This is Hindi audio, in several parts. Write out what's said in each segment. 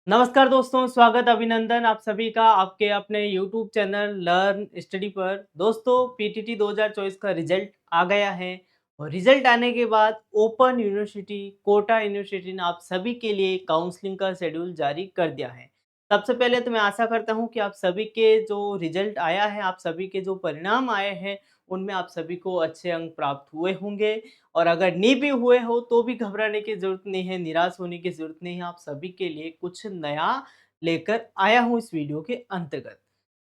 नमस्कार दोस्तों, स्वागत अभिनंदन आप सभी का आपके अपने यूट्यूब चैनल लर्न स्टडी पर। दोस्तों पीटीटी 2024 का रिजल्ट आ गया है और रिजल्ट आने के बाद ओपन यूनिवर्सिटी, कोटा यूनिवर्सिटी ने आप सभी के लिए काउंसलिंग का शेड्यूल जारी कर दिया है। सबसे पहले तो मैं आशा करता हूं कि आप सभी के जो रिजल्ट आया है, आप सभी के जो परिणाम आए हैं, उनमें आप सभी को अच्छे अंक प्राप्त हुए होंगे। और अगर नहीं भी हुए हो तो भी घबराने की ज़रूरत नहीं है, निराश होने की ज़रूरत नहीं है। आप सभी के लिए कुछ नया लेकर आया हूँ इस वीडियो के अंतर्गत।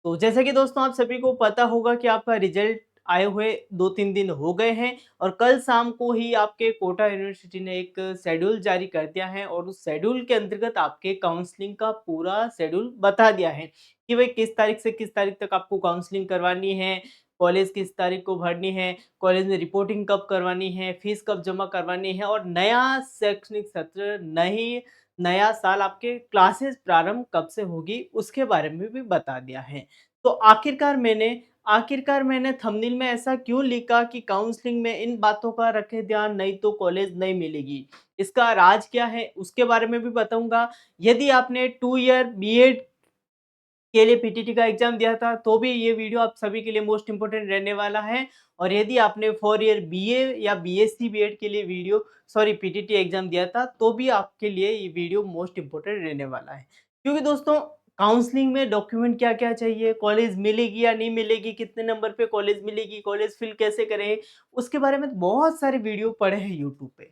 तो जैसा कि दोस्तों आप सभी को पता होगा कि आपका रिजल्ट आए हुए 2-3 दिन हो गए हैं और कल शाम को ही आपके कोटा यूनिवर्सिटी ने एक शेड्यूल जारी कर दिया है और उस शेड्यूल के अंतर्गत आपके काउंसलिंग का पूरा शेड्यूल बता दिया है कि भाई किस तारीख से किस तारीख तक आपको काउंसलिंग करवानी है, कॉलेज किस तारीख को भरनी है, कॉलेज में रिपोर्टिंग कब करवानी है, फीस कब जमा करवानी है और नया शैक्षणिक सत्र, नई नया साल आपके क्लासेस प्रारंभ कब से होगी, उसके बारे में भी बता दिया है। तो आखिरकार मैंने थंबनेल में ऐसा क्यों लिखा कि काउंसलिंग में इन बातों का रखें ध्यान, नहीं तो कॉलेज नहीं मिलेगी। इसका राज क्या है, उसके बारे में भी बताऊँगा। यदि आपने 2 ईयर बीएड के लिए पीटीटी का एग्ज़ाम दिया था, तो भी ये वीडियो आप सभी के लिए मोस्ट इम्पोर्टेंट रहने वाला है। और यदि आपने 4 ईयर बीए या बीएससी बीएड के लिए पीटीटी एग्ज़ाम दिया था, तो भी आपके लिए ये वीडियो मोस्ट इम्पोर्टेंट रहने वाला है। क्योंकि दोस्तों काउंसलिंग में डॉक्यूमेंट क्या-क्या चाहिए, कॉलेज मिलेगी या नहीं मिलेगी, कितने नंबर पे कॉलेज मिलेगी, कॉलेज फिल कैसे करें, उसके बारे में बहुत सारे वीडियो पड़े हैं यूट्यूब पे।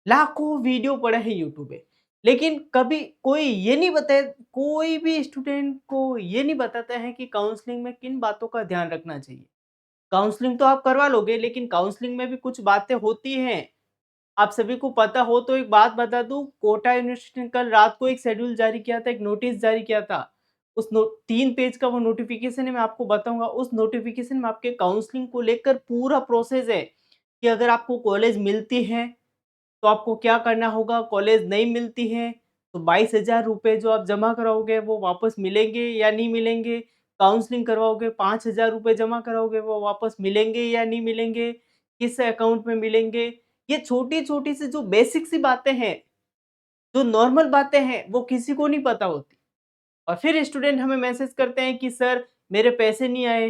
लाखों वीडियो पड़े हैं यूट्यूब पे। लेकिन कभी कोई भी स्टूडेंट को ये नहीं बताता है कि काउंसलिंग में किन बातों का ध्यान रखना चाहिए। काउंसलिंग तो आप करवा लोगे, लेकिन काउंसलिंग में भी कुछ बातें होती हैं। आप सभी को पता हो तो एक बात बता दूँ, कोटा यूनिवर्सिटी ने कल रात को एक शेड्यूल जारी किया था, एक नोटिस जारी किया था। उस नो 3 पेज का वो नोटिफ़िकेशन है, मैं आपको बताऊँगा। उस नोटिफ़िकेशन में आपके काउंसलिंग को लेकर पूरा प्रोसेस है कि अगर आपको कॉलेज मिलती है तो आपको क्या करना होगा, कॉलेज नहीं मिलती है, तो 22,000 रुपए जो आप जमा कराओगे वो वापस मिलेंगे या नहीं मिलेंगे? काउंसलिंग करवाओगे 5,000 रुपए जमा कराओगे वो वापस मिलेंगे या नहीं मिलेंगे? किस अकाउंट में मिलेंगे? ये छोटी-छोटी सी जो बेसिक सी बातें हैं, जो नॉर्मल बातें हैं, वो किसी को नहीं पता होती। और फिर स्टूडेंट हमें मैसेज करते हैं कि सर मेरे पैसे नहीं आए,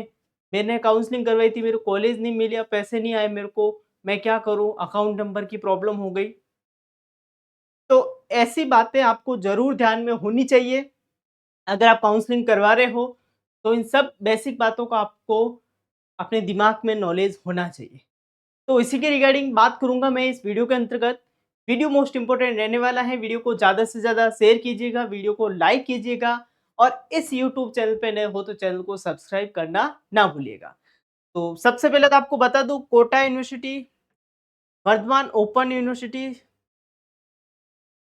मैंने काउंसलिंग करवाई थी, मेरे को कॉलेज नहीं मिला, पैसे नहीं आए मेरे को, मैं क्या करूँ? अकाउंट नंबर की प्रॉब्लम हो गई। तो ऐसी बातें आपको ज़रूर ध्यान में होनी चाहिए। अगर आप काउंसलिंग करवा रहे हो, तो इन सब बेसिक बातों का आपको अपने दिमाग में नॉलेज होना चाहिए। तो इसी के रिगार्डिंग बात करूँगा मैं इस वीडियो के अंतर्गत। वीडियो मोस्ट इम्पोर्टेंट रहने वाला है, वीडियो को ज़्यादा से ज़्यादा शेयर कीजिएगा, वीडियो को लाइक कीजिएगा और इस यूट्यूब चैनल पे नए हो तो चैनल को सब्सक्राइब करना ना भूलिएगा। तो सबसे पहले तो आपको बता दूँ, Kota university, Vardhman open university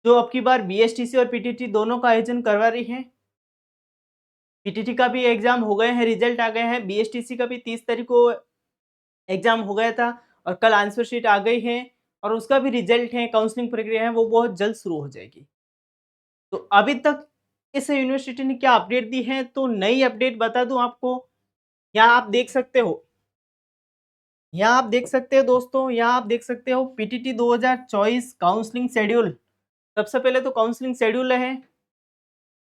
जो अब की बार बीएसटीसी और पीटीटी दोनों का आयोजन करवा रही है। पीटीटी का भी एग्ज़ाम हो गए हैं, रिज़ल्ट आ गए हैं। बीएसटीसी का भी 30 तारीख को एग्ज़ाम हो गया था और कल आंसर शीट आ गई है और उसका भी रिज़ल्ट है, काउंसलिंग प्रक्रिया है, वो बहुत जल्द शुरू हो जाएगी। तो अभी तक इस यूनिवर्सिटी ने क्या अपडेट दी है, तो नई अपडेट बता दूँ आपको। यहाँ आप देख सकते हो, यहाँ आप देख सकते हो दोस्तों, यहाँ आप देख सकते हो पीटीटी 2024 काउंसलिंग शेड्यूल। सबसे पहले तो काउंसलिंग शेड्यूल है,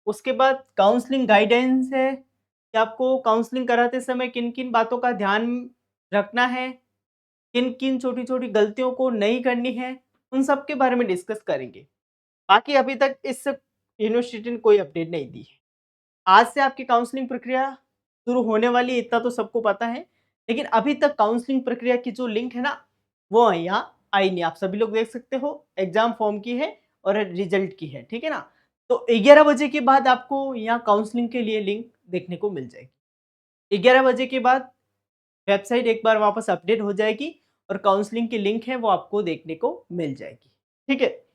उसके बाद काउंसलिंग गाइडेंस है कि आपको काउंसलिंग कराते समय किन-किन बातों का ध्यान रखना है, किन-किन छोटी-छोटी गलतियों को नहीं करनी है, उन सब के बारे में डिस्कस करेंगे। बाकी अभी तक इस यूनिवर्सिटी ने कोई अपडेट नहीं दी है। आज से आपकी काउंसलिंग प्रक्रिया शुरू होने वाली है, इतना तो सबको पता है। लेकिन अभी तक काउंसलिंग प्रक्रिया की जो लिंक है ना, वो यहाँ आई नहीं। आप सभी लोग देख सकते हो, एग्ज़ाम फॉर्म की है और रिज़ल्ट की है, ठीक है ना? तो 11 बजे के बाद आपको यहाँ काउंसलिंग के लिए लिंक देखने को मिल जाएगी। 11 बजे के बाद वेबसाइट एक बार वापस अपडेट हो जाएगी और काउंसलिंग की लिंक है वो आपको देखने को मिल जाएगी। ठीक है?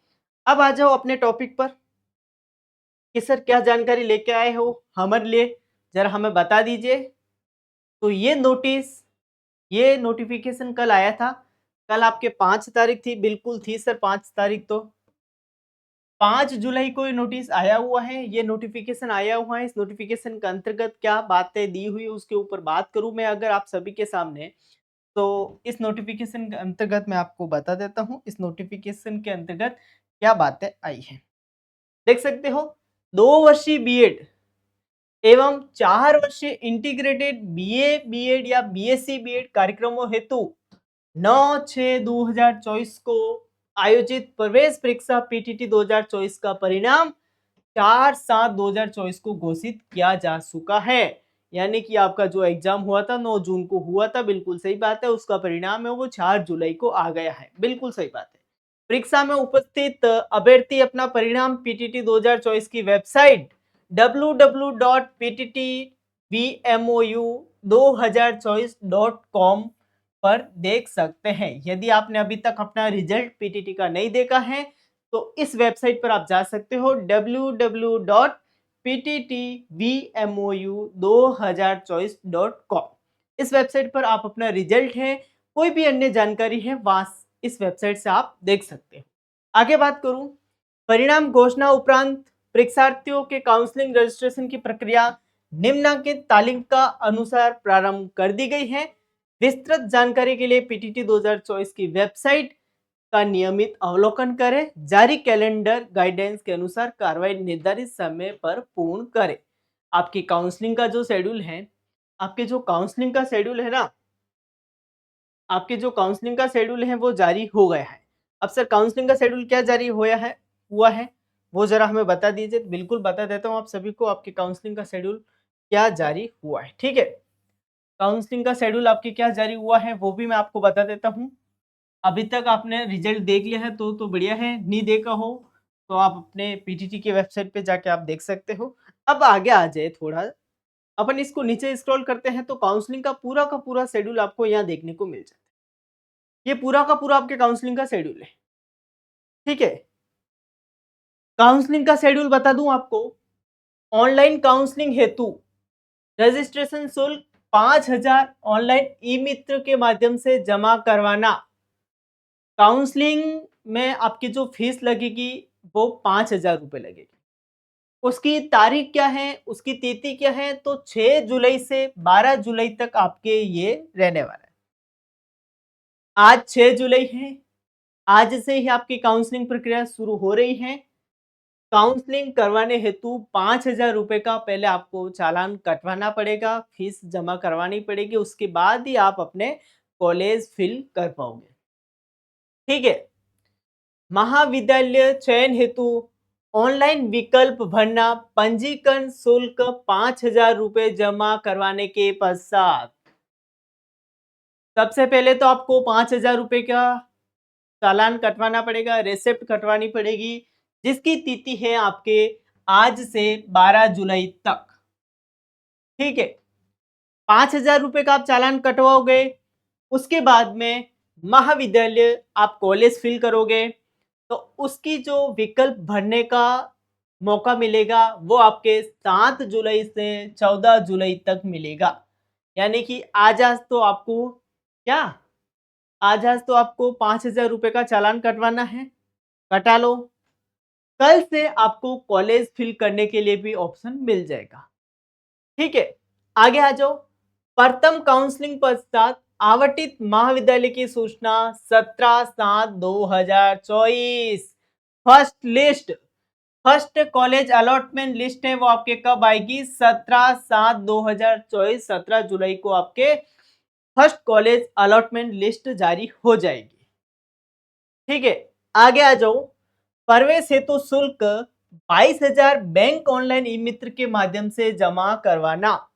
अब आ जाओ अपने टॉपिक पर कि सर क्या जानकारी लेके आए हो हमारे लिए, ज़रा हमें बता दीजिए। तो ये नोटिफ़िकेशन कल आया था। कल आपके 5 तारीख थी, बिल्कुल थी सर 5 तारीख तो। 5 जुलाई को ये नोटिस आया हुआ है, ये नोटिफ़िकेशन आया हुआ है। इस नोटिफ़िकेशन के अंतर्गत क्या बातें दी हुई है उसके ऊपर बात करूँ मैं अगर आप सभी के सामने, तो इस नोटिफ़िकेशन के अंतर्गत मैं आपको बता देता हूँ, इस नोटिफ़िकेशन के अंतर्गत क्या बातें आई हैं। देख सकते हो 2 वर्षीय बीएड एवं 4 वर्षीय इंटीग्रेटेड बीए, बीएड या बीएससी बीएड कार्यक्रमों हेतु 9/6/2024 को आयोजित प्रवेश परीक्षा पीटीटी 2024 का परिणाम 4/7/2024 को घोषित किया जा चुका है। यानी कि आपका जो एग्जाम हुआ था 9 जून को हुआ था, बिल्कुल सही बात है, उसका परिणाम है वो 4 जुलाई को आ गया है, बिल्कुल सही बात है। परीक्षा में उपस्थित अभ्यर्थी अपना परिणाम पीटीटी 2024 की वेबसाइट www.pttvmou2024.com पर देख सकते हैं। यदि आपने अभी तक अपना रिजल्ट पीटीटी का नहीं देखा है तो इस वेबसाइट पर आप जा सकते हो www.pttvmou2024.com। इस वेबसाइट पर आप अपना रिजल्ट है, कोई भी अन्य जानकारी है वहां इस वेबसाइट से आप देख सकते हो। आगे बात करूं, परिणाम घोषणा उपरांत परीक्षार्थियों के काउंसलिंग रजिस्ट्रेशन की प्रक्रिया निम्नलिखित तालिका अनुसार प्रारंभ कर दी गई है। विस्तृत जानकारी के लिए पीटीटी 2024 की वेबसाइट का नियमित अवलोकन करें। जारी कैलेंडर गाइडेंस के अनुसार कार्रवाई निर्धारित समय पर पूर्ण करें। आपकी काउंसलिंग का जो शेड्यूल है, आपके जो काउंसलिंग का शेड्यूल है ना, आपके जो काउंसलिंग का शेड्यूल है वो जारी हो गया है। अब सर काउंसलिंग का शेड्यूल क्या जारी हुआ है वो जरा हमें बता दीजिए। बिल्कुल बता देता हूँ आप सभी को, आपके काउंसलिंग का शेड्यूल क्या जारी हुआ है। ठीक है, काउंसलिंग का शेड्यूल आपके क्या जारी हुआ है वो भी मैं आपको बता देता हूँ। अभी तक आपने रिजल्ट देख लिया है तो बढ़िया है, नहीं देखा हो तो आप अपने पीटीटी की वेबसाइट पे जाके आप देख सकते हो। अब आगे आ जाए थोड़ा, अपन इसको नीचे स्क्रॉल करते हैं तो काउंसलिंग का पूरा शेड्यूल आपको यहाँ देखने को मिल जाता है। ये पूरा का पूरा आपके काउंसलिंग का शेड्यूल है। ठीक है, काउंसलिंग का शेड्यूल बता दूं आपको। ऑनलाइन काउंसलिंग हेतु रजिस्ट्रेशन शुल्क 5,000 ऑनलाइन ई मित्र के माध्यम से जमा करवाना। काउंसलिंग में आपकी जो फीस लगेगी वो 5,000 रुपये लगेगी। उसकी तारीख क्या है, उसकी तिथि क्या है, तो 6 जुलाई से 12 जुलाई तक आपके ये रहने वाला है। आज 6 जुलाई है, आज से ही आपकी काउंसलिंग प्रक्रिया शुरू हो रही है। काउंसलिंग करवाने हेतु 5,000 रुपये का पहले आपको चालान कटवाना पड़ेगा, फीस जमा करवानी पड़ेगी, उसके बाद ही आप अपने कॉलेज फिल कर पाओगे। ठीक है, महाविद्यालय चयन हेतु ऑनलाइन विकल्प भरना। पंजीकरण शुल्क 5,000 रुपये जमा करवाने के पश्चात सबसे पहले तो आपको 5,000 रुपये का चालान कटवाना पड़ेगा, रेसिप्ट कटवानी पड़ेगी, जिसकी तिथि है आपके आज से 12 जुलाई तक। ठीक है, 5,000 रुपये का आप चालान कटवाओगे, उसके बाद में महाविद्यालय आप कॉलेज फिल करोगे तो उसकी जो विकल्प भरने का मौका मिलेगा वो आपके 7 जुलाई से 14 जुलाई तक मिलेगा। यानी कि आज तो आपको क्या, आज तो आपको 5,000 रुपये का चालान कटवाना है, कटा लो। कल से आपको कॉलेज फिल करने के लिए भी ऑप्शन मिल जाएगा। ठीक है, आगे आ जाओ। प्रथम काउंसलिंग पश्चात आवंटित महाविद्यालय की सूचना 17/7/2024। फर्स्ट कॉलेज अलॉटमेंट लिस्ट है वो आपके कब आएगी? 17/7/2024, 17 जुलाई को आपके फर्स्ट कॉलेज अलॉटमेंट लिस्ट जारी हो जाएगी। ठीक है, आगे आ जाओ। प्रवेश हेतु शुल्क 22,000 बैंक ऑनलाइन ई मित्र के माध्यम से जमा करवाना।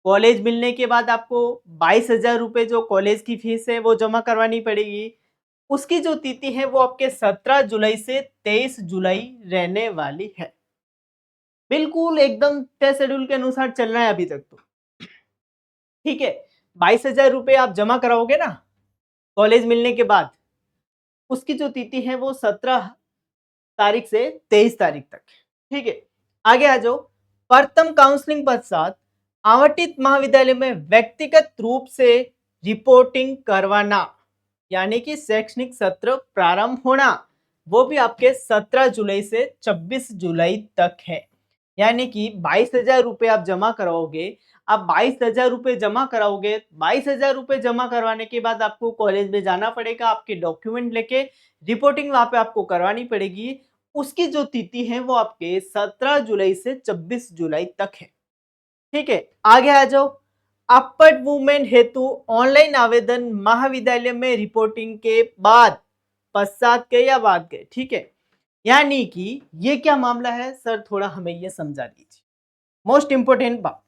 कॉलेज मिलने के बाद आपको 22,000 रुपये जो कॉलेज की फीस है वो जमा करवानी पड़ेगी। उसकी जो तिथि है वो आपके 17 जुलाई से 23 जुलाई रहने वाली है। बिल्कुल एकदम तय शेड्यूल के अनुसार चल रहा है अभी तक तो। ठीक है, 22,000 रुपये आप जमा कराओगे ना कॉलेज मिलने के बाद, उसकी जो तिथि है वो 17 तारीख से 23 तारीख तक। ठीक है, आगे आ जाओ। प्रथम काउंसलिंग पश्चात आवंटित महाविद्यालय में व्यक्तिगत रूप से रिपोर्टिंग करवाना, यानी कि शैक्षणिक सत्र प्रारंभ होना, वो भी आपके 17 जुलाई से 26 जुलाई तक है। यानी कि 22,000 रुपये आप जमा कराओगे। आप 22,000 रुपये जमा कराओगे, 22,000 रुपये जमा करवाने के बाद आपको कॉलेज में जाना पड़ेगा, आपके डॉक्यूमेंट लेके रिपोर्टिंग वहां पे आपको करवानी पड़ेगी। उसकी जो तिथि है वो आपके 17 जुलाई से 24 जुलाई तक है। ठीक है, आगे आ जाओ। अपवर्ड मूवमेंट हेतु ऑनलाइन आवेदन महाविद्यालय में रिपोर्टिंग के बाद, पश्चात के या बाद के। ठीक है, यानी कि ये क्या मामला है सर, थोड़ा हमें ये समझा दीजिए। मोस्ट इंपोर्टेंट बात,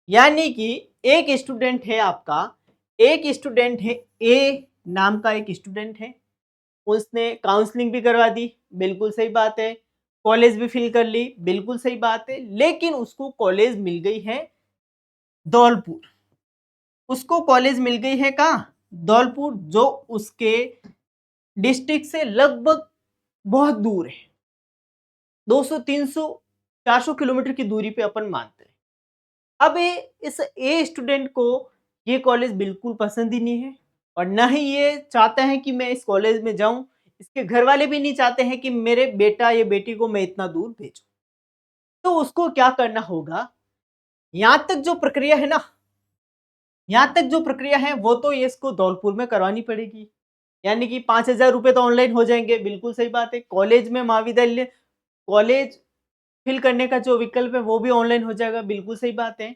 यानी कि एक स्टूडेंट है आपका, एक स्टूडेंट है, ए नाम का एक स्टूडेंट है, उसने काउंसलिंग भी करवा दी, बिल्कुल सही बात है, कॉलेज भी फिल कर ली, बिल्कुल सही बात है, लेकिन उसको कॉलेज मिल गई है धौलपुर। उसको कॉलेज मिल गई है कहाँ? धौलपुर, जो उसके डिस्ट्रिक्ट से लगभग बहुत दूर है, 200 300 400 किलोमीटर की दूरी पे अपन मानते हैं। अब इस ए स्टूडेंट को ये कॉलेज बिल्कुल पसंद ही नहीं है, और ना ही ये चाहता है कि मैं इस कॉलेज में जाऊं। इसके घर वाले भी नहीं चाहते हैं कि मेरे बेटा या बेटी को मैं इतना दूर भेजूं। तो उसको क्या करना होगा, यहाँ तक जो प्रक्रिया है ना, यहाँ तक जो प्रक्रिया है वो तो ये इसको धौलपुर में करवानी पड़ेगी। यानी कि 5,000 रुपये तो ऑनलाइन हो जाएंगे, बिल्कुल सही बात है। कॉलेज में महाविद्यालय कॉलेज फिल करने का जो विकल्प है वो भी ऑनलाइन हो जाएगा, बिल्कुल सही बात है।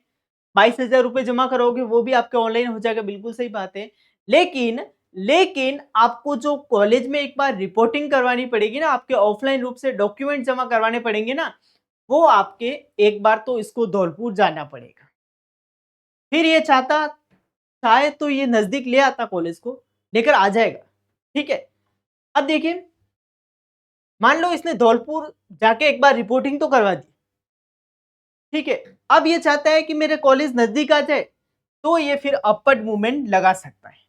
22,000 रुपये जमा करोगे वो भी आपके ऑनलाइन हो जाएगा, बिल्कुल सही बात है। लेकिन आपको जो कॉलेज में एक बार रिपोर्टिंग करवानी पड़ेगी ना, आपके ऑफलाइन रूप से डॉक्यूमेंट जमा करवाने पड़ेंगे ना, वो आपके एक बार तो इसको धौलपुर जाना पड़ेगा। फिर ये चाहता चाहे तो ये नजदीक ले आता, कॉलेज को लेकर आ जाएगा। ठीक है, अब देखिए, मान लो इसने धौलपुर जाके एक बार रिपोर्टिंग तो करवा दी, ठीक है, अब ये चाहता है कि मेरे कॉलेज नजदीक आ जाए, तो ये फिर अपवर्ड मूवमेंट लगा सकता है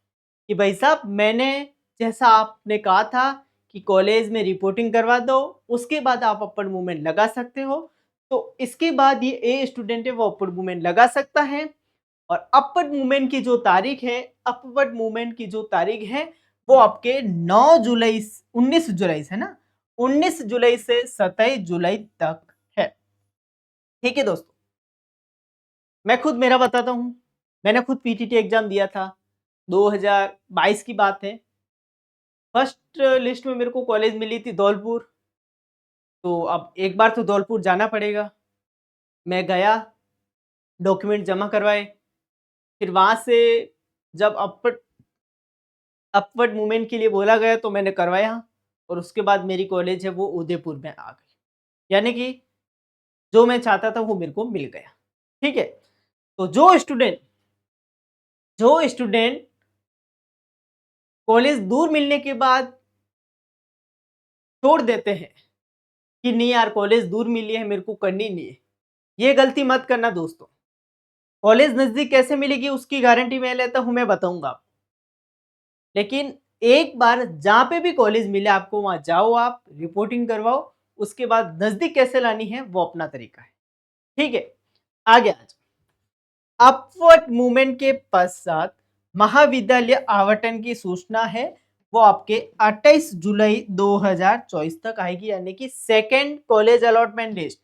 कि भाई साहब, मैंने जैसा आपने कहा था कि कॉलेज में रिपोर्टिंग करवा दो, उसके बाद आप अपवर्ड मूवमेंट लगा सकते हो। तो इसके बाद ये ए स्टूडेंट है वो अपवर्ड मूवमेंट लगा सकता है, और अपवर्ड मूवमेंट की जो तारीख है, अपवर्ड मूवमेंट की जो तारीख है वो आपके 9 जुलाई 19 जुलाई से ना, 19 जुलाई से 27 जुलाई तक है। ठीक है दोस्तों, मैं खुद मेरा बताता हूँ। मैंने खुद पीटीटी एग्जाम दिया था, 2022 की बात है। फर्स्ट लिस्ट में मेरे को कॉलेज मिली थी धौलपुर, तो अब एक बार तो धौलपुर जाना पड़ेगा। मैं गया, डॉक्यूमेंट जमा करवाए, फिर वहाँ से जब अपवर्ड अपवर्ड मूवमेंट के लिए बोला गया तो मैंने करवाया, और उसके बाद मेरी कॉलेज है वो उदयपुर में आ गई। यानी कि जो मैं चाहता था वो मेरे को मिल गया। ठीक है, तो जो स्टूडेंट कॉलेज दूर मिलने के बाद छोड़ देते हैं कि नहीं यार, कॉलेज दूर मिली है, मेरे को करनी नहीं है, ये गलती मत करना दोस्तों। कॉलेज नजदीक कैसे मिलेगी उसकी गारंटी मैं लेता हूं, मैं बताऊंगा आपको। लेकिन एक बार जहां पे भी कॉलेज मिले आपको, वहां जाओ, आप रिपोर्टिंग करवाओ, उसके बाद नजदीक कैसे लानी है वो अपना तरीका है। ठीक है, आगे आ जाओ। अपवर्ड मूवमेंट के पश्चात महाविद्यालय आवंटन की सूचना है वो आपके 28 जुलाई 2024 तक आएगी, यानी कि second college allotment list.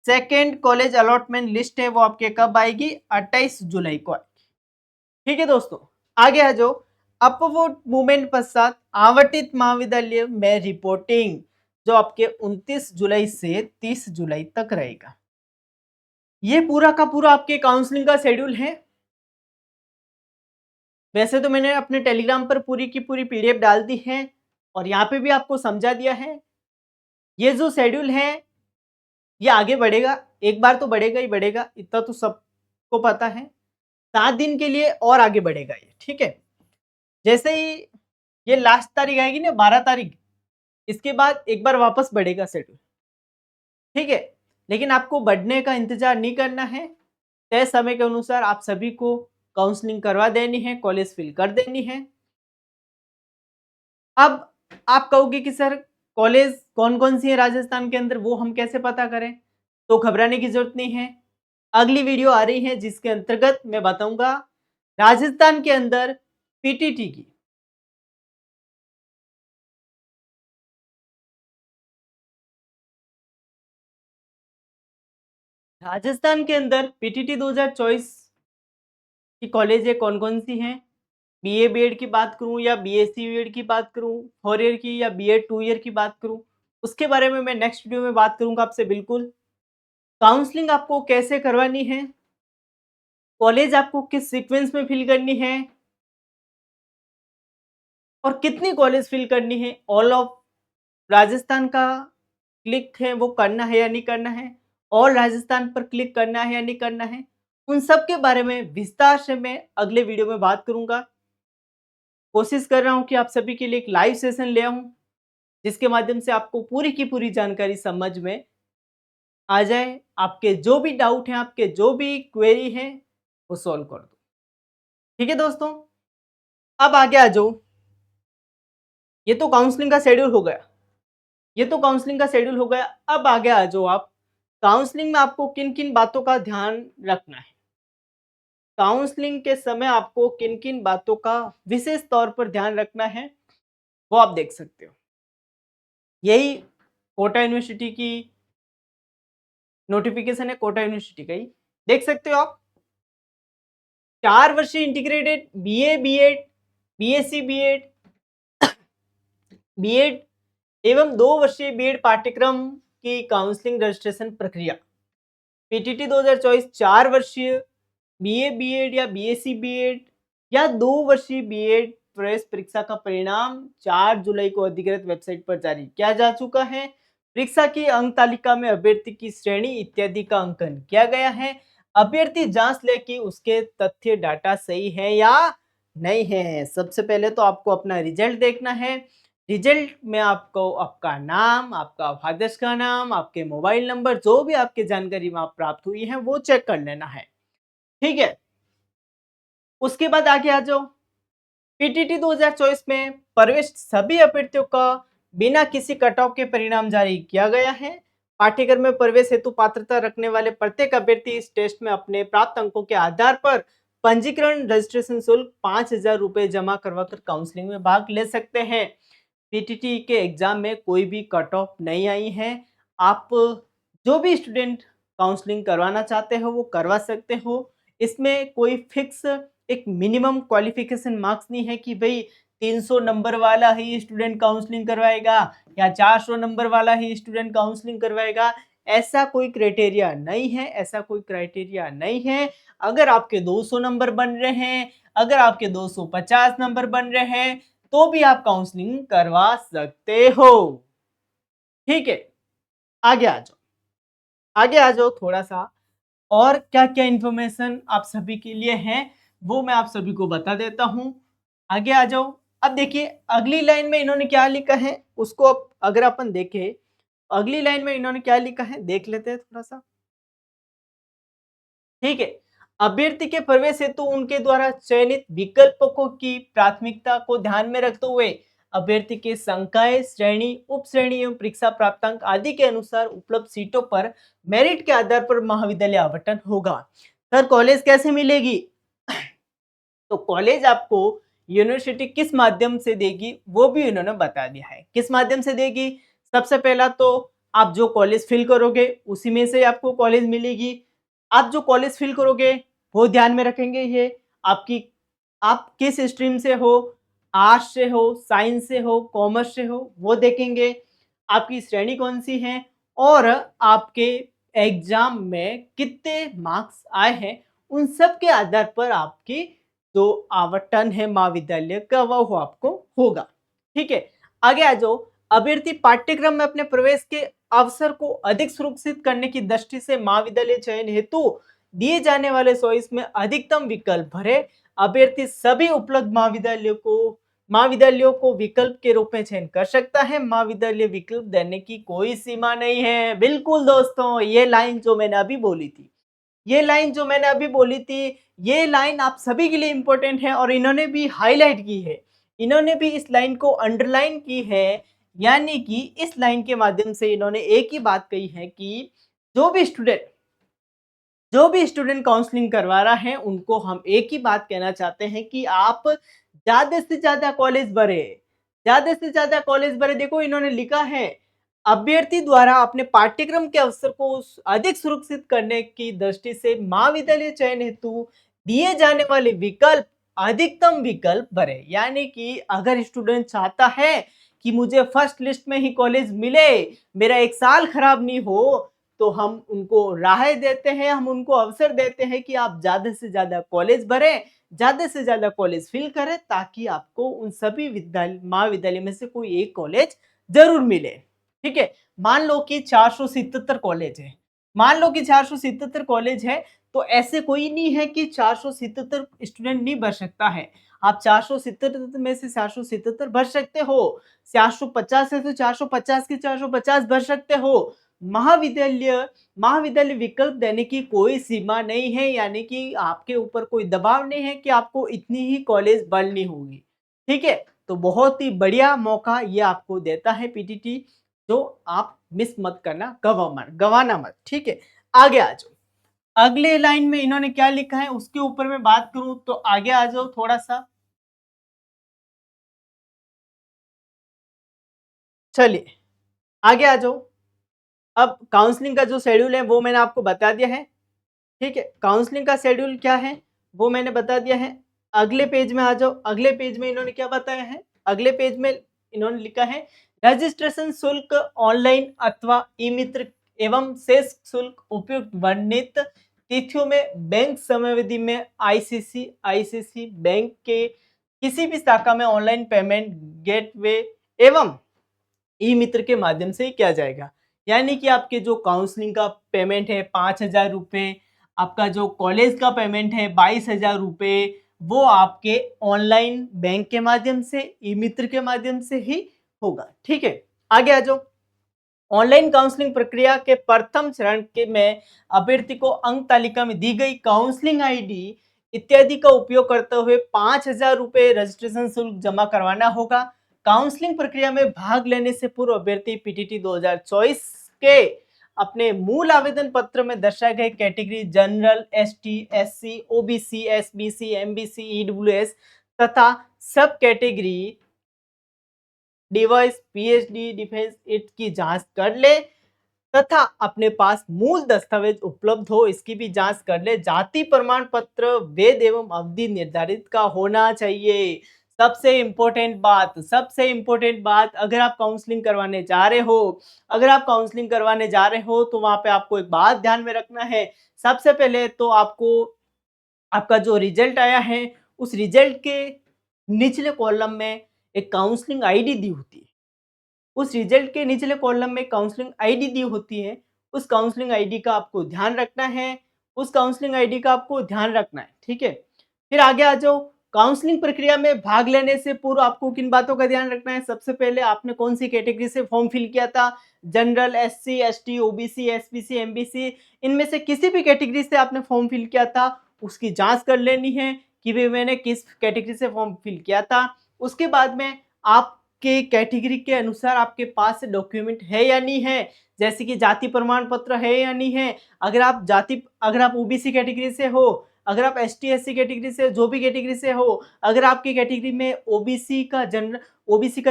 Second college allotment list है वो आपके कब आएगी? 28 जुलाई को आएगी। ठीक है दोस्तों, आगे आ जाओ। अपवर्ड मूवमेंट पश्चात आवंटित महाविद्यालय में रिपोर्टिंग जो आपके 29 जुलाई से 30 जुलाई तक रहेगा। ये पूरा का पूरा आपके काउंसलिंग का शेड्यूल है। वैसे तो मैंने अपने टेलीग्राम पर पूरी की पूरी पीडीएफ डाल दी है, और यहाँ पे भी आपको समझा दिया है। ये जो शेड्यूल है ये आगे बढ़ेगा, एक बार तो बढ़ेगा ही बढ़ेगा, इतना तो सबको पता है। 7 दिन के लिए और आगे बढ़ेगा ये। ठीक है, जैसे ही ये लास्ट तारीख आएगी ना, 12 तारीख, इसके बाद एक बार वापस बढ़ेगा शेड्यूल। ठीक है, लेकिन आपको बढ़ने का इंतजार नहीं करना है। तय समय के अनुसार आप सभी को काउंसलिंग करवा देनी है, कॉलेज फिल कर देनी है। अब आप कहोगे कि सर, कॉलेज कौन कौन सी है राजस्थान के अंदर, वो हम कैसे पता करें? तो घबराने की जरूरत नहीं है, अगली वीडियो आ रही है जिसके अंतर्गत मैं बताऊंगा राजस्थान के अंदर पीटीटी की राजस्थान के अंदर पीटीटी 2024 की कॉलेज है कौन कौन सी हैं। बीए बीएड की बात करूं या बीएससी बीएड की बात करूं, 4 ईयर की या बीएड 2 ईयर की बात करूं, उसके बारे में मैं नेक्स्ट वीडियो में बात करूंगा आपसे बिल्कुल। काउंसलिंग आपको कैसे करवानी है, कॉलेज आपको किस सीक्वेंस में फिल करनी है और कितनी कॉलेज फिल करनी है, ऑल ऑफ राजस्थान का क्लिक है वो करना है या नहीं करना है, ऑल राजस्थान पर क्लिक करना है या नहीं करना है, उन सब के बारे में विस्तार से मैं अगले वीडियो में बात करूंगा। कोशिश कर रहा हूं कि आप सभी के लिए एक लाइव सेशन ले आऊं, जिसके माध्यम से आपको पूरी की पूरी जानकारी समझ में आ जाए, आपके जो भी डाउट हैं, आपके जो भी क्वेरी हैं, वो सॉल्व कर दो। ठीक है दोस्तों, अब आगे आ जाओ। ये तो काउंसलिंग का शेड्यूल हो गया, ये तो काउंसलिंग का शेड्यूल हो गया। अब आगे आ जाओ आप, काउंसलिंग में आपको किन किन बातों का ध्यान रखना है, काउंसलिंग के समय आपको किन किन बातों का विशेष तौर पर ध्यान रखना है, वो आप देख सकते हो। यही कोटा यूनिवर्सिटी की नोटिफिकेशन है, कोटा यूनिवर्सिटी का ही देख सकते हो आप। 4 वर्षीय integrated BA BEd, BSc BEd, BEd एवं 2 वर्षीय बीएड पाठ्यक्रम की काउंसलिंग रजिस्ट्रेशन प्रक्रिया। पीटीटी 2024 4 वर्षीय बीए बीएड या बीएससी बीएड या 2 वर्षीय बीएड प्रवेश परीक्षा का परिणाम 4 जुलाई को अधिकृत वेबसाइट पर जारी किया जा चुका है। परीक्षा की अंक तालिका में अभ्यर्थी की श्रेणी इत्यादि का अंकन किया गया है। अभ्यर्थी जांच ले कि उसके तथ्य डाटा सही है या नहीं है। सबसे पहले तो आपको अपना रिजल्ट देखना है। रिजल्ट में आपको आपका नाम, आपका फादर्स का नाम, आपके मोबाइल नंबर, जो भी आपकी जानकारी वहां प्राप्त हुई है वो चेक कर लेना है। ठीक है, उसके बाद आगे आ जाओ। पीटीटी 2024 में प्रवेश सभी अभ्यर्थियों का बिना किसी कटऑफ के परिणाम जारी किया गया है। पाठ्यक्रम में प्रवेश हेतु पात्रता रखने वाले प्रत्येक अभ्यर्थी इस टेस्ट में अपने प्राप्त अंकों के आधार पर पंजीकरण रजिस्ट्रेशन शुल्क 5,000 रुपए जमा करवाकर काउंसलिंग में भाग ले सकते हैं। पीटीटी के एग्जाम में कोई भी कट ऑफ नहीं आई है। आप जो भी स्टूडेंट काउंसलिंग करवाना चाहते हो वो करवा सकते हो। इसमें कोई फिक्स एक मिनिमम क्वालिफिकेशन मार्क्स नहीं है कि भाई 300 नंबर वाला ही स्टूडेंट काउंसलिंग करवाएगा या 400 नंबर वाला ही स्टूडेंट काउंसलिंग करवाएगा। ऐसा कोई क्राइटेरिया नहीं है, ऐसा कोई क्राइटेरिया नहीं है। अगर आपके 200 नंबर बन रहे हैं, अगर आपके 250 नंबर बन रहे हैं, तो भी आप काउंसलिंग करवा सकते हो। ठीक है, आगे आ जाओ, आगे आ जाओ थोड़ा सा। और क्या क्या इंफॉर्मेशन आप सभी के लिए है वो मैं आप सभी को बता देता हूं। आगे आ जाओ। अब देखिए अगली लाइन में इन्होंने क्या लिखा है उसको अगर अपन देखें, अगली लाइन में इन्होंने क्या लिखा है देख लेते हैं थोड़ा सा। ठीक है, अभ्यर्थी के प्रवेश हेतु उनके द्वारा चयनित विकल्पों की प्राथमिकता को ध्यान में रखते हुए अभ्यर्थी के संकाय, श्रेणी, उप श्रेणी एवं परीक्षा प्राप्तांक आदि के अनुसार उपलब्ध सीटों पर मेरिट के आधार पर महाविद्यालय आवंटन होगा। सर कॉलेज कैसे मिलेगी? तो कॉलेज आपको यूनिवर्सिटी किस माध्यम से देगी वो भी इन्होंने बता दिया है। किस माध्यम से देगी? सबसे पहला तो आप जो कॉलेज फिल करोगे उसी में से आपको कॉलेज मिलेगी। आप जो कॉलेज फिल करोगे वो ध्यान में रखेंगे ये आपकी, आप किस स्ट्रीम से हो, आर्ट्स से हो, साइंस से हो, कॉमर्स से हो, वो देखेंगे। आपकी श्रेणी कौन सी है और आपके एग्जाम में कितने मार्क्स आए हैं, उन सब के आधार पर आपकी जो आवंटन है महाविद्यालय का वो आपको होगा। ठीक है, आगे आ जाओ। अभ्यर्थी पाठ्यक्रम में अपने प्रवेश के अवसर को अधिक सुरक्षित करने की दृष्टि से महाविद्यालय चयन हेतु दिए जाने वाले चॉइस में अधिकतम विकल्प भरे। अभ्यर्थी सभी उपलब्ध महाविद्यालयों को विकल्प के रूप में चयन कर सकता है। महाविद्यालय विकल्प देने की कोई सीमा नहीं है। बिल्कुल दोस्तों, ये लाइन जो मैंने अभी बोली थी, ये लाइन जो मैंने अभी बोली थी, ये लाइन आप सभी के लिए इंपॉर्टेंट है और इन्होंने भी हाईलाइट की है, इन्होंने भी इस लाइन को अंडरलाइन की है। यानी कि इस लाइन के माध्यम से इन्होंने एक ही बात कही है कि जो भी स्टूडेंट काउंसलिंग करवा रहा है उनको हम एक ही बात कहना चाहते हैं कि आप ज्यादा से ज्यादा कॉलेज भरे, ज्यादा से ज्यादा कॉलेज भरे। देखो इन्होंने लिखा है अभ्यर्थी द्वारा अपने पाठ्यक्रम के अवसर को अधिक सुरक्षित करने की दृष्टि से महाविद्यालय चयन हेतु दिए जाने वाले विकल्प अधिकतम विकल्प भरे। यानी कि अगर स्टूडेंट चाहता है कि मुझे फर्स्ट लिस्ट में ही कॉलेज मिले, मेरा 1 साल खराब नहीं हो, तो हम उनको राहें देते हैं, हम उनको अवसर देते हैं कि आप ज़्यादा से ज़्यादा कॉलेज भरें, ज़्यादा से ज़्यादा कॉलेज फिल करें, ताकि आपको उन सभी महाविद्यालय में से कोई एक कॉलेज ज़रूर मिले। ठीक है? मान लो कि 477 कॉलेज है, मान लो कि 477 कॉलेज है, तो ऐसे कोई नहीं है कि 477 स्टूडेंट नहीं भर सकता है। आप 477 में से 477 भर सकते हो, 450 है तो 450 के 450 भर सकते हो। महाविद्यालय महाविद्यालय विकल्प देने की कोई सीमा नहीं है, यानी कि आपके ऊपर कोई दबाव नहीं है कि आपको इतनी ही कॉलेज भरनी होगी। ठीक है? तो बहुत ही बढ़िया मौका ये आपको देता है पीटीटी, जो आप मिस मत करना, गवाना मत। ठीक है? आगे आ जाओ। अगले लाइन में इन्होंने क्या लिखा है उसके ऊपर मैं बात करूं तो आगे आ जाओ थोड़ा सा। चलिए आगे आ जाओ। अब काउंसलिंग का जो शेड्यूल है वो मैंने आपको बता दिया है। ठीक है? काउंसलिंग का शेड्यूल क्या है वो मैंने बता दिया है। अगले पेज में आ जाओ। अगले पेज में इन्होंने क्या बताया है, अगले पेज में इन्होंने लिखा है रजिस्ट्रेशन शुल्क ऑनलाइन अथवा ई मित्र एवं शेष शुल्क उपयुक्त वर्णित तिथियों में बैंक समयावधि में आईसीसी बैंक के किसी भी शाखा में ऑनलाइन पेमेंट गेटवे एवं ई मित्र के माध्यम से ही किया जाएगा। यानी कि आपके जो काउंसलिंग का पेमेंट है 5,000 रुपये, आपका जो कॉलेज का पेमेंट है 22,000 रुपये, वो आपके ऑनलाइन बैंक के माध्यम से, ई मित्र के माध्यम से ही होगा। ठीक है? आगे आ जाओ। ऑनलाइन काउंसलिंग प्रक्रिया के प्रथम चरण के में अभ्यर्थी को अंक तालिका में दी गई काउंसलिंग आईडी इत्यादि का उपयोग करते हुए 5,000 रुपये रजिस्ट्रेशन शुल्क जमा करवाना होगा। काउंसलिंग प्रक्रिया में भाग लेने से पूर्व अभ्यर्थी पीटीटी 2024 के अपने मूल आवेदन पत्र में दर्शाए गए category general, ST, SC, OBC, SBC, MBC, EWS तथा सब category device, PhD, defence it की जांच कर ले तथा अपने पास मूल दस्तावेज उपलब्ध हो इसकी भी जांच कर ले। जाति प्रमाण पत्र वेद एवं अवधि निर्धारित का होना चाहिए। सबसे इम्पोर्टेंट बात, अगर आप काउंसलिंग करवाने जा रहे हो, तो वहां पे आपको एक बात ध्यान में रखना है। सबसे पहले तो आपको आपका जो रिजल्ट आया है उस रिजल्ट के निचले कॉलम में एक काउंसलिंग आईडी दी होती है। उस रिजल्ट के निचले कॉलम में काउंसलिंग आईडी दी होती है। उस काउंसलिंग आईडी का आपको ध्यान रखना है। ठीक है? फिर आगे आ जाओ। काउंसलिंग प्रक्रिया में भाग लेने से पूर्व आपको किन बातों का ध्यान रखना है? सबसे पहले आपने कौन सी कैटेगरी से फॉर्म फिल किया था? General, SC, ST, OBC, SBC, MBC, इनमें से किसी भी कैटेगरी से आपने फॉर्म फिल किया था, उसकी जांच कर लेनी है कि भाई मैंने किस कैटेगरी से फॉर्म फिल किया था। उसके बाद में आप के कैटेगरी के अनुसार आपके पास डॉक्यूमेंट है या नहीं है, जैसे कि जाति प्रमाण पत्र है या नहीं है। अगर आप ओबीसी कैटेगरी से हो, अगर आप एसटी एससी कैटेगरी से, जो भी कैटेगरी से हो, अगर आपकी कैटेगरी में ओबीसी का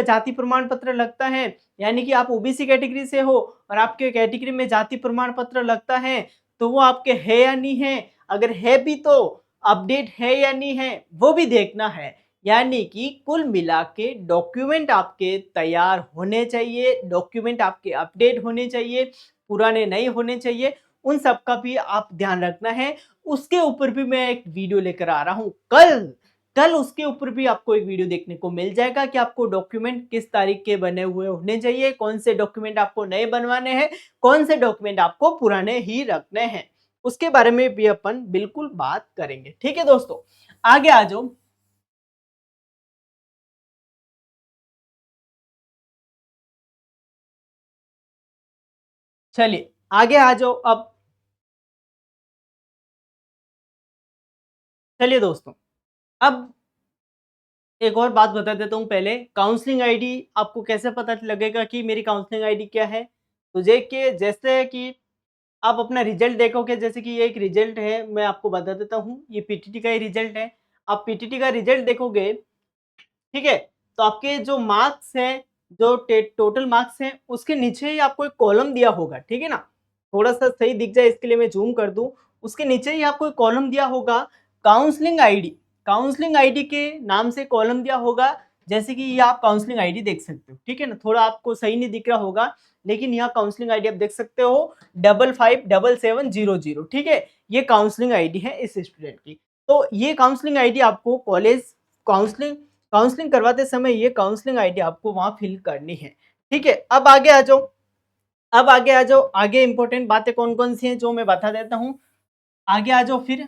जाति प्रमाण पत्र लगता है, यानी कि आप ओबीसी कैटेगरी से हो और आपके कैटेगरी में जाति प्रमाण पत्र लगता है, तो वो आपके है या नहीं है। अगर है भी तो अपडेट है या नहीं है वो भी देखना है। यानी कि कुल मिला के डॉक्यूमेंट आपके तैयार होने चाहिए, डॉक्यूमेंट आपके अपडेट होने चाहिए, पुराने नहीं होने चाहिए। उन सब का भी आप ध्यान रखना है। उसके ऊपर भी मैं एक वीडियो लेकर आ रहा हूँ कल उसके ऊपर भी आपको एक वीडियो देखने को मिल जाएगा कि आपको डॉक्यूमेंट किस तारीख के बने हुए होने चाहिए, कौन से डॉक्यूमेंट आपको नए बनवाने हैं, कौन से डॉक्यूमेंट आपको पुराने ही रखने हैं। उसके बारे में भी अपन बिल्कुल बात करेंगे। ठीक है दोस्तों, आगे आ जाओ। चलिए आगे आ जाओ अब। चलिए दोस्तों, अब एक और बात बता देता हूँ। पहले काउंसलिंग आईडी आपको कैसे पता लगेगा कि मेरी काउंसलिंग आईडी क्या है? तो देखिए, जैसे कि आप अपना रिजल्ट देखोगे, जैसे कि ये एक रिजल्ट है, मैं आपको बता देता हूँ, ये पीटीटी का ही रिजल्ट है। आप पीटीटी का रिजल्ट देखोगे, ठीक है? तो आपके जो मार्क्स हैं, जो टोटल मार्क्स हैं, उसके नीचे ही आपको एक कॉलम दिया होगा, ठीक है ना? थोड़ा-सा सही दिख जाए इसके लिए मैं ज़ूम कर दूँ। उसके नीचे ही आपको एक कॉलम दिया होगा काउंसलिंग आईडी। काउंसलिंग आईडी के नाम से कॉलम दिया होगा, जैसे कि ये आप काउंसलिंग आईडी देख सकते हो, ठीक है ना, थोड़ा आपको सही नहीं दिख रहा होगा, लेकिन यहाँ काउंसलिंग आईडी आप देख सकते हो 557700, ठीक है, ये काउंसलिंग आईडी है इस स्टूडेंट की। तो ये काउंसलिंग आईडी आपको कॉलेज काउंसलिंग काउंसलिंग करवाते समय ये काउंसलिंग आईडी आपको वहाँ फिल करनी है, ठीक है। अब आगे आ जाओ, आगे इंपॉर्टेंट बातें कौन-कौन सी हैं जो मैं बता देता हूँ। आगे आ जाओ फिर।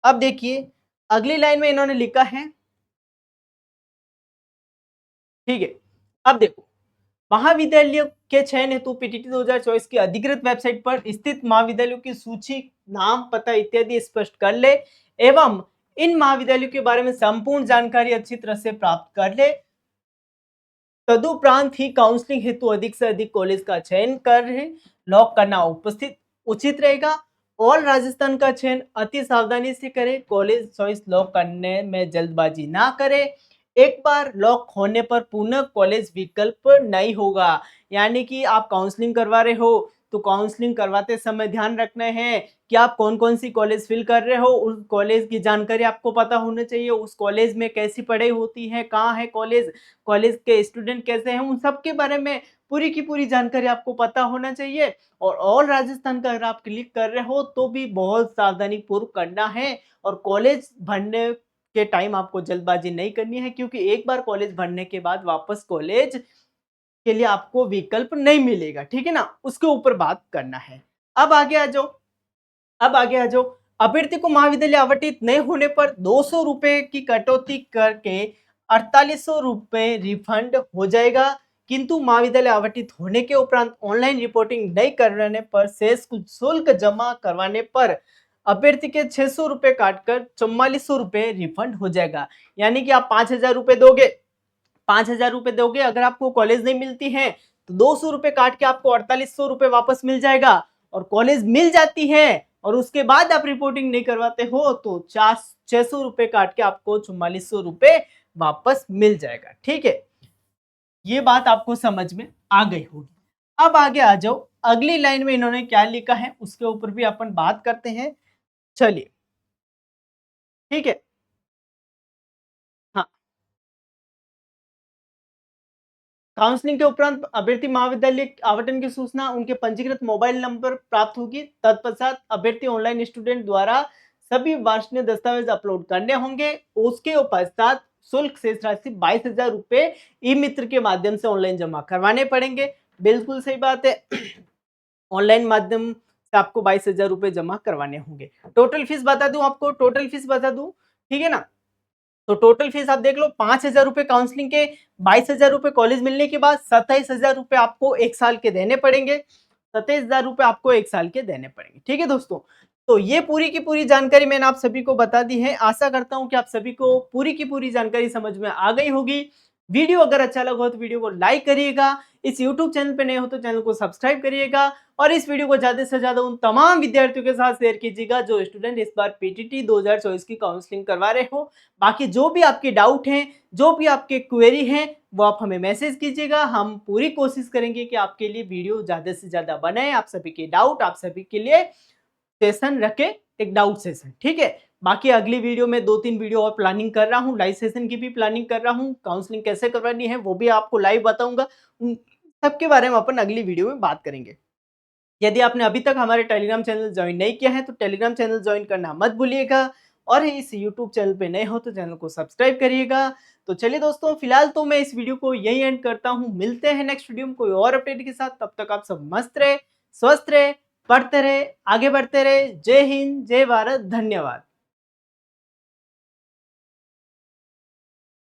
अब देखिए अगली लाइन में इन्होंने लिखा है, ठीक है। अब देखो, महाविद्यालय के चयन हेतु पीटीटी 2024 की अधिकृत वेबसाइट पर स्थित महाविद्यालयों की सूची, नाम, पता इत्यादि स्पष्ट कर ले एवं इन महाविद्यालयों के बारे में संपूर्ण जानकारी अच्छी तरह से प्राप्त कर ले। तदुपरांत ही काउंसलिंग हेतु अधिक से अधिक कॉलेज का चयन कर लॉक करना उपस्थित उचित रहेगा। ऑल राजस्थान का चयन अति सावधानी से करें, कॉलेज चॉइस लॉक करने में जल्दबाजी ना करें। एक बार लॉक होने पर पुनः कॉलेज विकल्प नहीं होगा। यानी कि आप काउंसलिंग करवा रहे हो तो काउंसलिंग करवाते समय ध्यान रखना है कि आप कौन कौन सी कॉलेज फिल कर रहे हो, उस कॉलेज की जानकारी आपको पता होनी चाहिए, उस कॉलेज में कैसी पढ़ाई होती है, कहाँ है कॉलेज, कॉलेज के स्टूडेंट कैसे हैं, उन सब के बारे में पूरी की पूरी जानकारी आपको पता होना चाहिए। और ऑल राजस्थान का अगर आप क्लिक कर रहे हो तो भी बहुत सावधानी पूर्व करना है और कॉलेज भरने के टाइम आपको जल्दबाजी नहीं करनी है, क्योंकि एक बार कॉलेज भरने के बाद वापस कॉलेज के लिए आपको विकल्प नहीं मिलेगा, ठीक है ना, उसके ऊपर बात करना है। अब आगे आ जाओ, अब आगे आ जाओ। अभ्यर्थी को महाविद्यालय आवंटित नहीं होने पर 200 रुपए की कटौती करके 4800 रुपए रिफंड हो जाएगा, किंतु महाविद्यालय आवंटित होने के उपरांत ऑनलाइन रिपोर्टिंग नहीं करने पर शेष कुछ शुल्क जमा करवाने पर अभ्यर्थी के 600 रुपए काटकर 4400 रुपए रिफंड हो जाएगा। यानी कि आप 5000 रुपए दोगे, 5000 रुपए दोगे, अगर आपको कॉलेज नहीं मिलती है तो 200 रुपए काट के आपको 4800 रुपए वापस मिल जाएगा। और कॉलेज मिल जाती है और उसके बाद आप रिपोर्टिंग नहीं करवाते हो तो 600 रुपए काट के आपको 4400 रुपए वापस मिल जाएगा, ठीक है। ये बात आपको समझ में आ गई होगी। अब आगे आ जाओ, अगली लाइन में इन्होंने क्या लिखा है उसके ऊपर भी अपन बात करते हैं। चलिए, ठीक है। हाँ, काउंसलिंग के उपरांत अभ्यर्थी महाविद्यालय आवंटन की सूचना उनके पंजीकृत मोबाइल नंबर प्राप्त होगी। तत्पश्चात अभ्यर्थी ऑनलाइन स्टूडेंट द्वारा सभी वांछनीय दस्तावेज अपलोड करने होंगे। उसके पश्चात शुल्क शेष राशि 22,000 रुपए ई मित्र के माध्यम से ऑनलाइन जमा करवाने पड़ेंगे। बिल्कुल सही बात है। ऑनलाइन माध्यम से आपको 22,000 रुपए जमा करवाने होंगे। टोटल फीस बता दूं आपको, टोटल फीस बता दूं, ठीक है ना। तो टोटल फीस आप देख लो, 5,000 रुपए काउंसलिंग के, 22,000 रुपए कॉलेज मिलने के बाद 27,000 रुपए आपको एक साल के देने पड़ेंगे। 27,000 रुपए आपको एक साल के देने पड़ेंगे, ठीक है दोस्तों। तो ये पूरी की पूरी जानकारी मैंने आप सभी को बता दी है। आशा करता हूं कि आप सभी को पूरी की पूरी जानकारी समझ में आ गई होगी। वीडियो अगर अच्छा लगा हो तो वीडियो को लाइक करिएगा, इस यूट्यूब चैनल पे नए हो तो चैनल को सब्सक्राइब करिएगा और इस वीडियो को ज्यादा से ज्यादा उन तमाम विद्यार्थियों के साथ शेयर कीजिएगा जो स्टूडेंट इस बार पीटीटी 2024 की काउंसलिंग करवा रहे हो। बाकी जो भी आपके डाउट हैं, जो भी आपके क्वेरी हैं, वो आप हमें मैसेज कीजिएगा। हम पूरी कोशिश करेंगे कि आपके लिए वीडियो ज़्यादा से ज़्यादा बनाए, आप सभी के डाउट, आप सभी के लिए सेशन रखे, एक डाउट सेशन, ठीक है। बाकी अगली वीडियो में 2-3 वीडियो और प्लानिंग कर रहा हूँ, लाइव सेशन की भी प्लानिंग कर रहा हूँ, काउंसलिंग कैसे करवानी है वो भी आपको लाइव बताऊंगा। उन सबके बारे में अपन अगली वीडियो में बात करेंगे। यदि आपने अभी तक हमारे टेलीग्राम चैनल ज्वाइन नहीं किया है तो टेलीग्राम चैनल ज्वाइन करना मत भूलिएगा और इस यूट्यूब चैनल पे नए हो तो चैनल को सब्सक्राइब करिएगा। तो चलिए दोस्तों, फिलहाल तो मैं इस वीडियो को यही एंड करता हूँ। मिलते हैं नेक्स्ट वीडियो में कोई और अपडेट के साथ। तब तक आप सब मस्त रहे, स्वस्थ रहे, पढ़ते रहे, आगे बढ़ते रहे। जय हिंद, जय भारत, धन्यवाद।